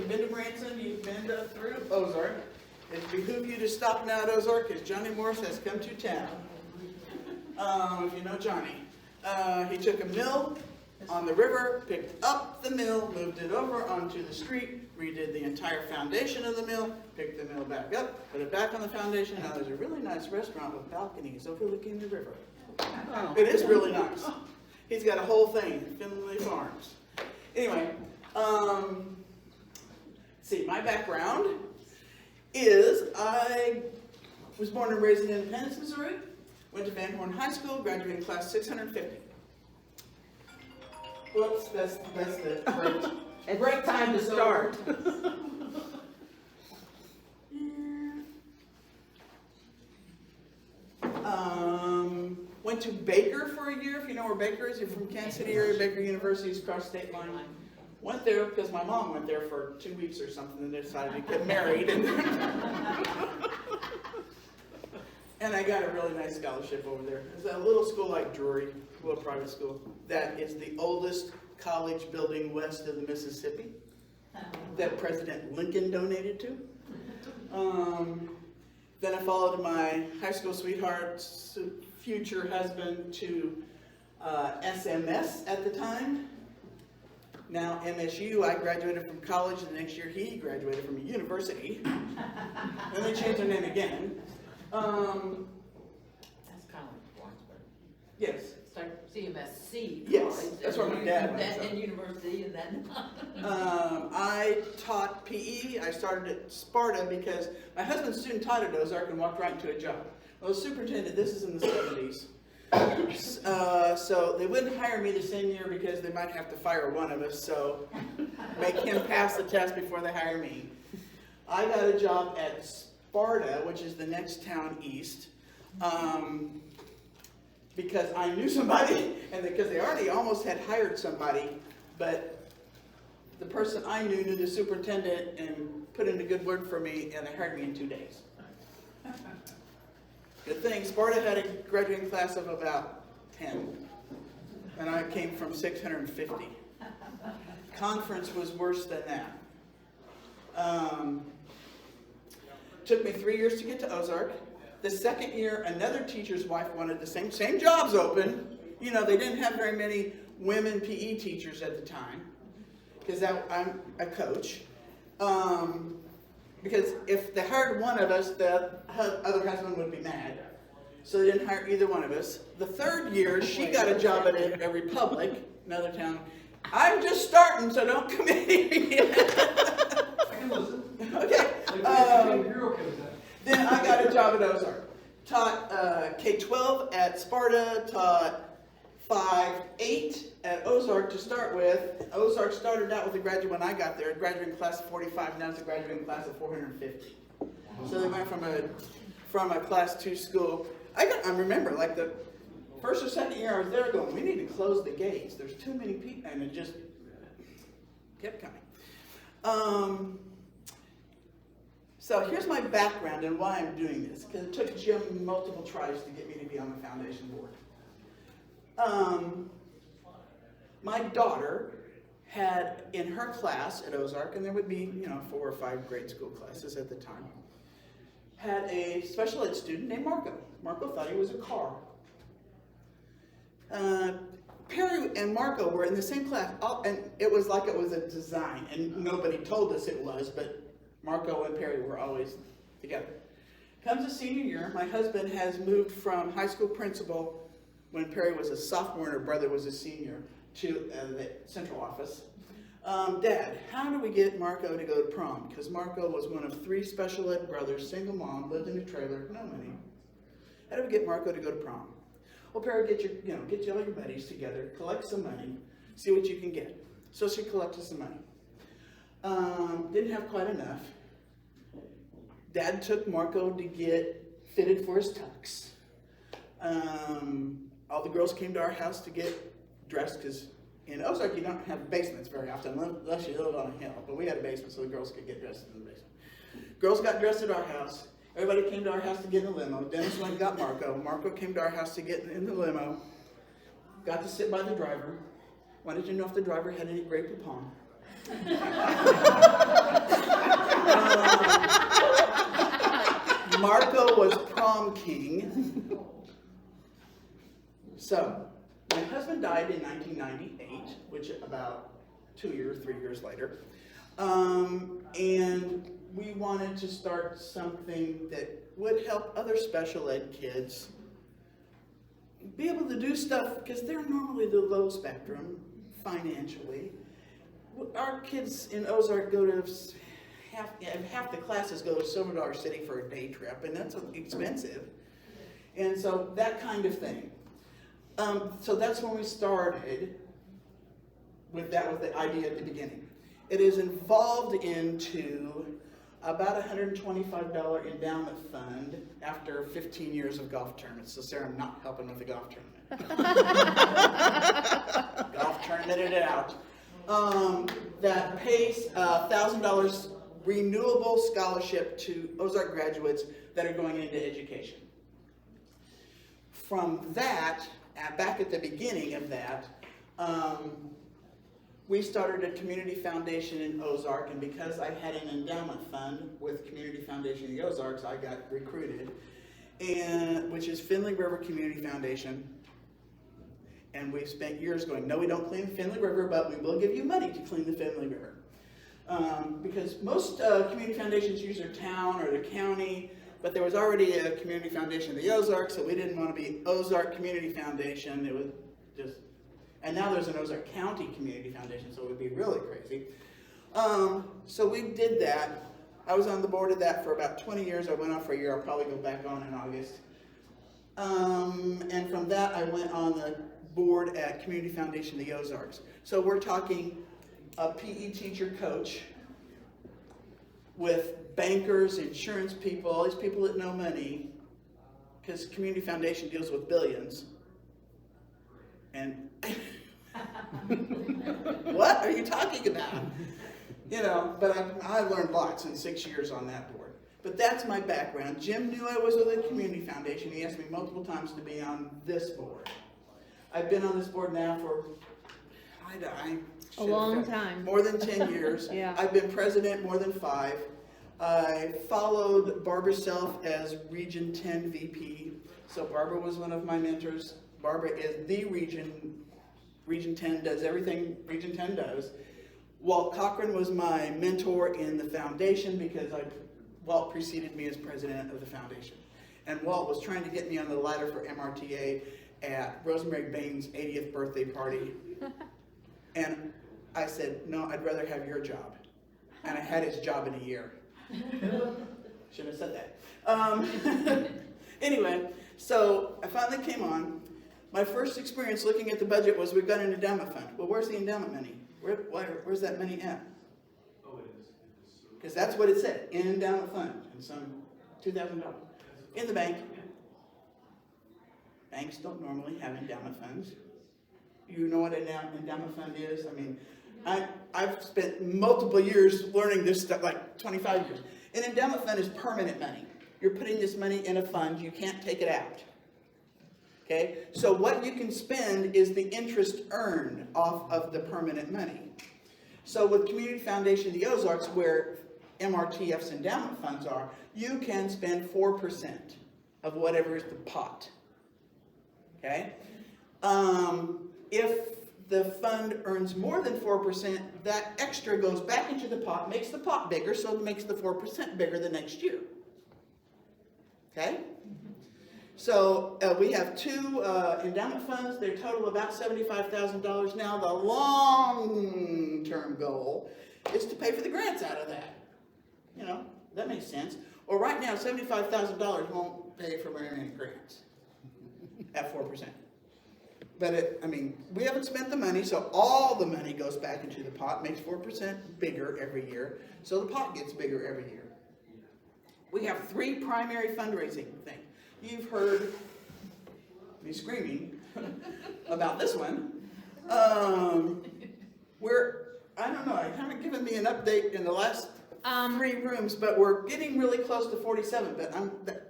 you've been to Branson, you've been through Ozark. It behooves you to stop now at Ozark because Johnny Morris has come to town. If you know Johnny. He took a mill on the river, picked up the mill, moved it over onto the street, redid the entire foundation of the mill, picked the mill back up, put it back on the foundation. Now there's a really nice restaurant with balconies overlooking the river. It is really nice. He's got a whole thing, Finley Farms. Anyway, see, my background is I was born and raised in Independence, Missouri, went to Van Horn High School, graduated class 650. Whoops, that's the Great time to start. Went to Baker for a year, if you know where Baker is. You're from Kansas City area. Baker University is across state line. Went there because my mom went there for 2 weeks or something and decided to get married. And I got a really nice scholarship over there. It's a little school like Drury, a little private school, that is the oldest college building west of the Mississippi that President Lincoln donated to. Then I followed my high school sweetheart's future husband to SMS at the time. Now MSU. I graduated from college, and the next year he graduated from a university. Then they changed their name again. That's kind of like Lawrenceburg. Yes. It's like CMSC. Yes, college, that's where my dad went. And university, and then. I taught PE. I started at Sparta because my husband's student taught at Ozark and walked right into a job. Well, the superintendent, this is in the 70s. So they wouldn't hire me the same year because they might have to fire one of us, so make him pass the test before they hire me. I got a job at Sparta, which is the next town east, because I knew somebody, and because they already almost had hired somebody, but the person I knew the superintendent and put in a good word for me, and they hired me in 2 days. Good thing, Sparta had a graduating class of about 10, and I came from 650. Conference was worse than that. Took me 3 years to get to Ozark. The second year, another teacher's wife wanted the same jobs open. You know, they didn't have very many women PE teachers at the time, because I'm a coach. Because if they hired one of us, the other husband would be mad. So they didn't hire either one of us. The third year, she got a job at a Republic, another town. I'm just starting, so don't come in here yet. I can listen. Okay. You're okay with that. Then I got a job at Ozark. Taught K-12 at Sparta, taught 5-8 at Ozark to start with. Ozark started out with a graduate when I got there, a graduating class of 45, now it's a graduating class of 450. So they went from a class 2 school. I remember, like the first or second year I was there going, we need to close the gates. There's too many people, and it just kept coming. So here's my background and why I'm doing this, because it took Jim multiple tries to get me to be on the foundation board. My daughter had in her class at Ozark, and there would be 4 or 5 grade school classes at the time, had a special ed student named Marco. Marco thought he was a car. Perry and Marco were in the same class, and it was like it was a design, and nobody told us it was, but Marco and Perry were always together. Comes the senior year, my husband has moved from high school principal when Perry was a sophomore and her brother was a senior to the central office. Dad, how do we get Marco to go to prom? Because Marco was one of 3 special ed brothers, single mom, lived in a trailer, no money. How do we get Marco to go to prom? Well, Perry, get all your buddies together, collect some money, see what you can get. So she collected some money. Didn't have quite enough. Dad took Marco to get fitted for his tux. All the girls came to our house to get dressed, because in Ozark you don't have basements very often unless you live on a hill. But we had a basement so the girls could get dressed in the basement. Girls got dressed at our house. Everybody came to our house to get in a limo. Dennis went and got Marco. Marco came to our house to get in the limo. Got to sit by the driver. Wanted to know if the driver had any Grey Poupon. Marco was prom king. So, my husband died in 1998, which about 3 years later. And we wanted to start something that would help other special ed kids be able to do stuff, because they're normally the low spectrum financially. Our kids in Ozark go to half the classes go to Silver Dollar City for a day trip, and that's expensive. And so that kind of thing. So that's when we started with that, with the idea at the beginning. It is involved into about $125 endowment fund after 15 years of golf tournaments. So Sarah, I'm not helping with the golf tournament. Golf tournamented it out. That pays $1,000 renewable scholarship to Ozark graduates that are going into education. From that, back at the beginning of that, we started a community foundation in Ozark, and because I had an endowment fund with Community Foundation of the Ozarks, I got recruited, which is Finley River Community Foundation. And we've spent years going, no, we don't clean the Finley River, but we will give you money to clean the Finley River. Because most community foundations use their town or their county, but there was already a Community Foundation of the Ozarks, so we didn't want to be Ozark Community Foundation. It was just, and now there's an Ozark County Community Foundation, so it would be really crazy. So we did that. I was on the board of that for about 20 years. I went off for a year. I'll probably go back on in August. And from that, I went on the board at Community Foundation of the Ozarks. So we're talking a PE teacher coach with bankers, insurance people, all these people that know money, because Community Foundation deals with billions. And what are you talking about? You know, but I learned lots in 6 years on that board. But that's my background. Jim knew I was with a community foundation. He asked me multiple times to be on this board. I've been on this board now for, a long time. More than 10 years. Yeah. I've been president more than 5. I followed Barbara Self as Region 10 VP. So Barbara was one of my mentors. Barbara is the Region 10 does everything Region 10 does. Walt Cochran was my mentor in the foundation because Walt preceded me as president of the foundation. And Walt was trying to get me on the ladder for MRTA at Rosemary Bain's 80th birthday party. And I said, no, I'd rather have your job. And I had his job in a year. Shouldn't have said that. Anyway, so I finally came on. My first experience looking at the budget was we've got an endowment fund. Well, where's the endowment money? Where's that money at? Oh, it is. Because that's what it said, in endowment fund, and some $2,000 in the bank. Banks don't normally have endowment funds. You know what an endowment fund is? I mean, I've spent multiple years learning this stuff, like 25 years. An endowment fund is permanent money. You're putting this money in a fund, you can't take it out. Okay, so what you can spend is the interest earned off of the permanent money. So with Community Foundation of the Ozarks, where MRTF's endowment funds are, you can spend 4% of whatever is the pot. Okay, if the fund earns more than 4%, that extra goes back into the pot, makes the pot bigger, so it makes the 4% bigger the next year. Okay? So we have 2 endowment funds. They total about $75,000 now. The long-term goal is to pay for the grants out of that. You know, that makes sense. Well, right now, $75,000 won't pay for very many grants at 4%. But we haven't spent the money, so all the money goes back into the pot, makes 4% bigger every year, so the pot gets bigger every year. We have 3 primary fundraising things. You've heard me screaming about this one. I don't know, I haven't given me an update in the last 3 rooms, but we're getting really close to 47, but the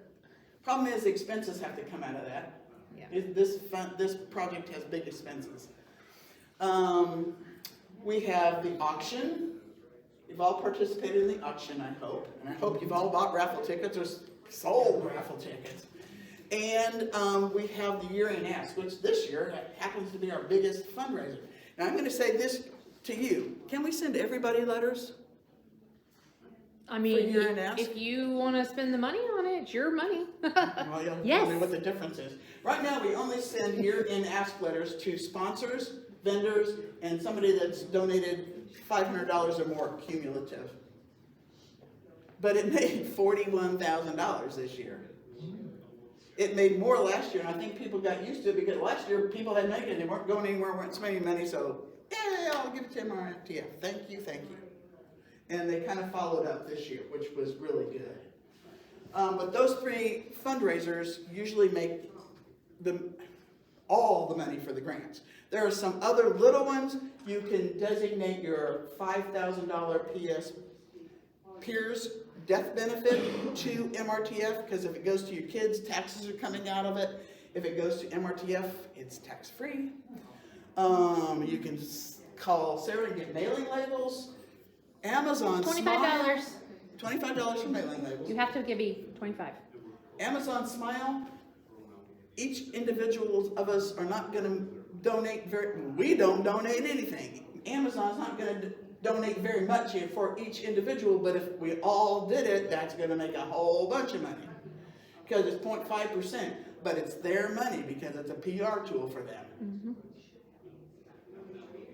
problem is the expenses have to come out of that. Yeah. This project has big expenses. We have the auction. You've all participated in the auction, I hope. And I hope you've all bought raffle tickets or sold raffle tickets. And we have the year-end ask, which this year happens to be our biggest fundraiser. Now I'm going to say this to you. Can we send everybody letters? I mean, year-end ask? if you want to spend the money on it, it's your money. Well, you'll Yes. tell me what the difference is. Right now, we only send year-end ask letters to sponsors, vendors, and somebody that's donated $500 or more cumulative. But it made $41,000 this year. It made more last year, and I think people got used to it because last year people had made it. They weren't going anywhere, weren't spending money, so yeah, I'll give it to MRTF. Thank you, thank you. And they kind of followed up this year, which was really good. But those three fundraisers usually make all the money for the grants. There are some other little ones. You can designate your $5,000 Peers death benefit to MRTF, because if it goes to your kids, taxes are coming out of it. If it goes to MRTF, it's tax-free. You can call Sarah and get mailing labels. Amazon Smile. $25. $25 for mailing labels. You have to give me 25. Amazon Smile. Each individual of us are not going to donate we don't donate anything. Amazon's not going to donate very much here for each individual, but if we all did it, that's going to make a whole bunch of money. Because it's 0.5%, but it's their money because it's a PR tool for them. Mm-hmm.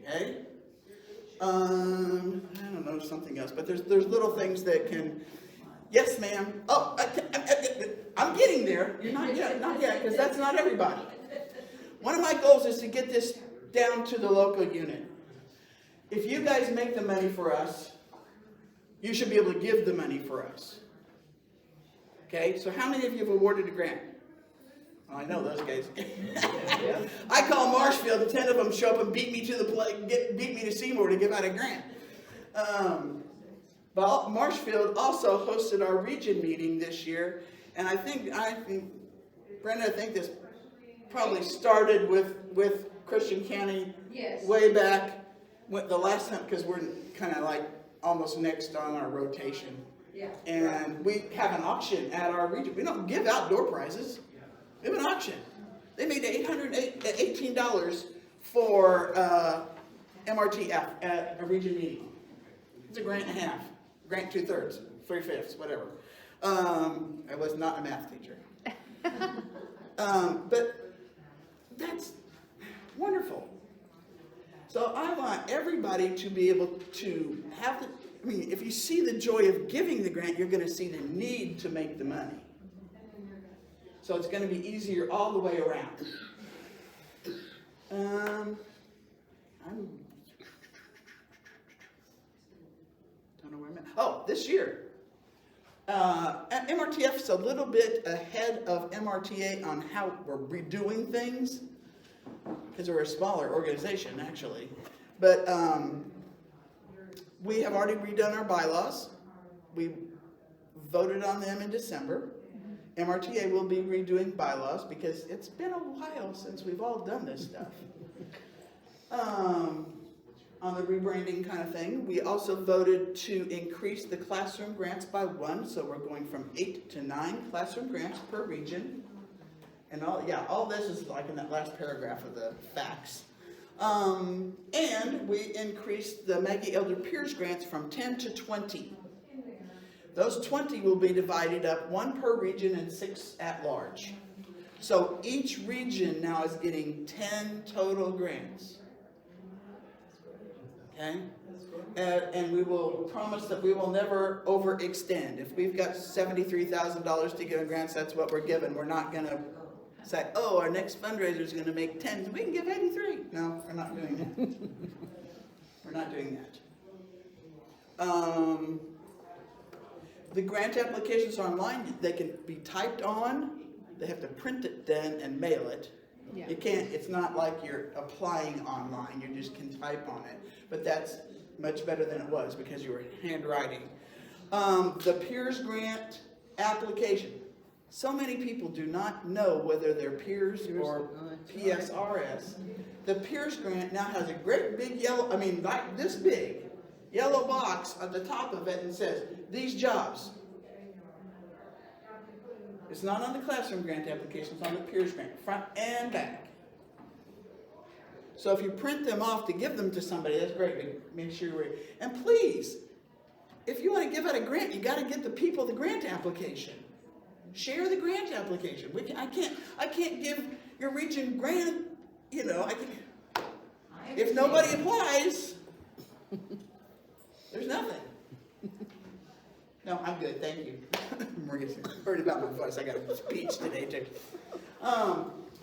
Okay? I don't know, something else, but there's little things that can, yes ma'am, oh, I'm getting there. You're not yet, because that's not everybody. One of my goals is to get this down to the local unit. If you guys make the money for us, you should be able to give the money for us. Okay, so how many of you have awarded a grant? Oh, I know those guys. I call Marshfield, the 10 of them show up and beat me to Seymour to give out a grant. But Marshfield also hosted our region meeting this year, and I think Brenda, I think this probably started with Christian County way back the last time, because we're kind of like almost next on our rotation. Yeah. And we have an auction at our region. We don't give out door prizes. We have an auction. They made $818 for MRTF at a region meeting. It's a grant and a half, grant 2/3, 3/5, whatever. I was not a math teacher. But that's wonderful. So I want everybody to be able to have if you see the joy of giving the grant, you're going to see the need to make the money. So it's going to be easier all the way around. Don't know where I'm at. Oh, this year. MRTF's a little bit ahead of MRTA on how we're redoing things, because we're a smaller organization, actually. But we have already redone our bylaws. We voted on them in December. MRTA will be redoing bylaws because it's been a while since we've all done this stuff. On the rebranding kind of thing, we also voted to increase the classroom grants by 1, so we're going from 8 to 9 classroom grants per region. And all this is like in that last paragraph of the facts. And we increased the Maggie Elder Peers grants from 10 to 20. Those 20 will be divided up, 1 per region and 6 at large. So each region now is getting 10 total grants. Okay? And we will promise that we will never overextend. If we've got $73,000 to give in grants, that's what we're given. We're not going to say, oh, our next fundraiser is going to make 10. We can give 83. No, we're not doing that. We're not doing that. The grant applications are online. They can be typed on. They have to print it then and mail it. Yeah. You can't, it's not like you're applying online. You just can type on it. But that's much better than it was because you were handwriting. The Peers Grant application. So many people do not know whether they're peers or PSRS. The Peers grant now has a great big yellow, I mean, like this big, yellow box at the top of it and says, these jobs. It's not on the classroom grant application, it's on the Peers grant, front and back. So if you print them off to give them to somebody, that's great, but make sure you're, and please, if you want to give out a grant, you got to get the people the grant application. Share the grant application. I can't give your region grant, you know, if nobody applies, there's nothing. No, I'm good, thank you. Maria's worried about my voice, I got a speech today too.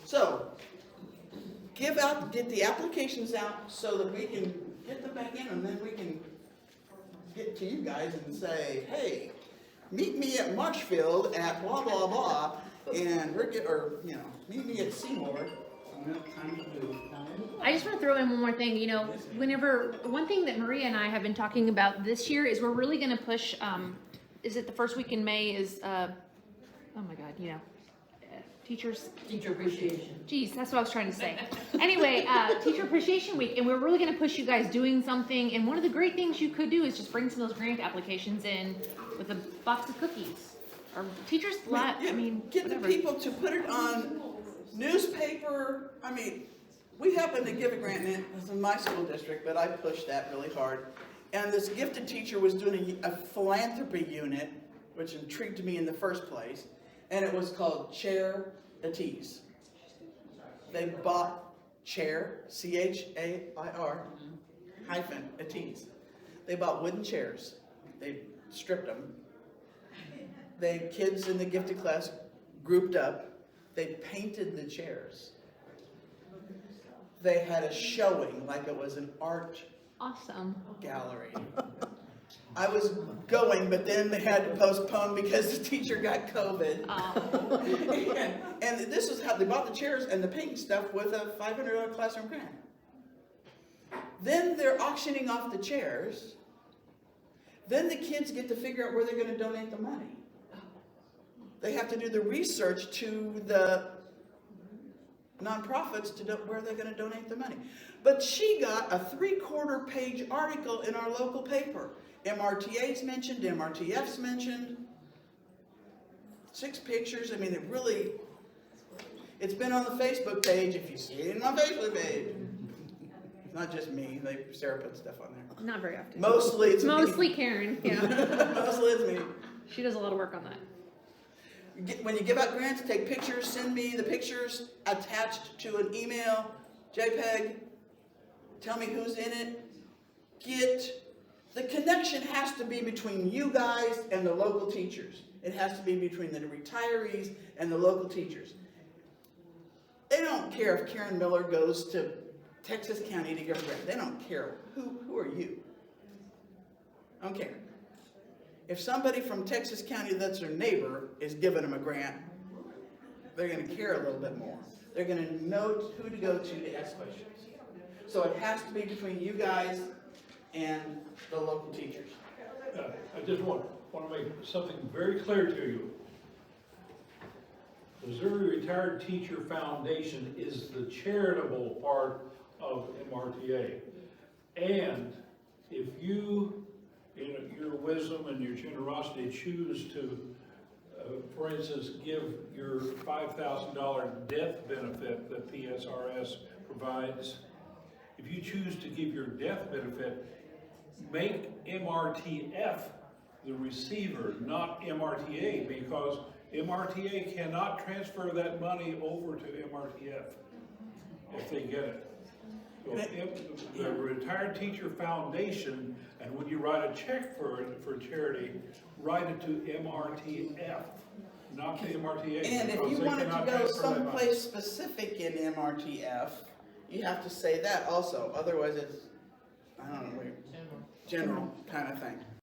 So, get the applications out so that we can get them back in, and then we can get to you guys and say, hey, meet me at Marshfield at blah, blah, blah, and meet me at Seymour. I just want to throw in one more thing. You know, one thing that Maria and I have been talking about this year is we're really going to push, is it the first week in May is, oh my God, you know, teachers. Teacher appreciation. Geez, that's what I was trying to say. Anyway, Teacher Appreciation Week, and we're really going to push you guys doing something. And one of the great things you could do is just bring some of those grant applications in with a box of cookies. Or teachers, Get whatever. the people to put it on newspaper. I mean, we happen to give a grant in my school district, but I pushed that really hard. And this gifted teacher was doing a philanthropy unit, which intrigued me in the first place. And it was called Chair Atees. They bought chair, CHAIR, hyphen, Atees. They bought wooden chairs. They stripped them. The kids in the gifted class grouped up. They painted the chairs. They had a showing like it was an art Awesome. gallery. I was going, but then they had to postpone because the teacher got COVID. and this is how they bought the chairs and the painting stuff with a $500 classroom grant. Then they're auctioning off the chairs. Then the kids get to figure out where they're going to donate the money. They have to do the research to the nonprofits to where they're going to donate the money. But she got a 3/4 page article in our local paper. MRTA's mentioned, MRTF's mentioned, 6 pictures. I mean, it's been on the Facebook page, if you see it in my Facebook page. It's not just me, Sarah put stuff on there. Not very often. Mostly it's Mostly me. Karen, yeah. Mostly it's me. She does a lot of work on that. When you give out grants, take pictures, send me the pictures attached to an email, JPEG, tell me who's in it. The connection has to be between you guys and the local teachers. It has to be between the retirees and the local teachers. They don't care if Karen Miller goes to Texas County to give a grant. They don't care. Who are you? I don't care. If somebody from Texas County that's their neighbor is giving them a grant, they're going to care a little bit more. They're going to know who to go to ask questions. So it has to be between you guys and the local teachers. I just want to make something very clear to you. Missouri Retired Teacher Foundation is the charitable part of MRTA. And if you, in your wisdom and your generosity, choose to, for instance, give your $5,000 death benefit that PSRS provides, if you choose to give your death benefit, make MRTF the receiver, not MRTA, because MRTA cannot transfer that money over to MRTF if they get it. So if the Retired Teacher Foundation, and when you write a check for charity, write it to MRTF, not to MRTA. And if you wanted to go someplace specific in MRTF, you have to say that also. Otherwise it's, I don't know, general kind of thing.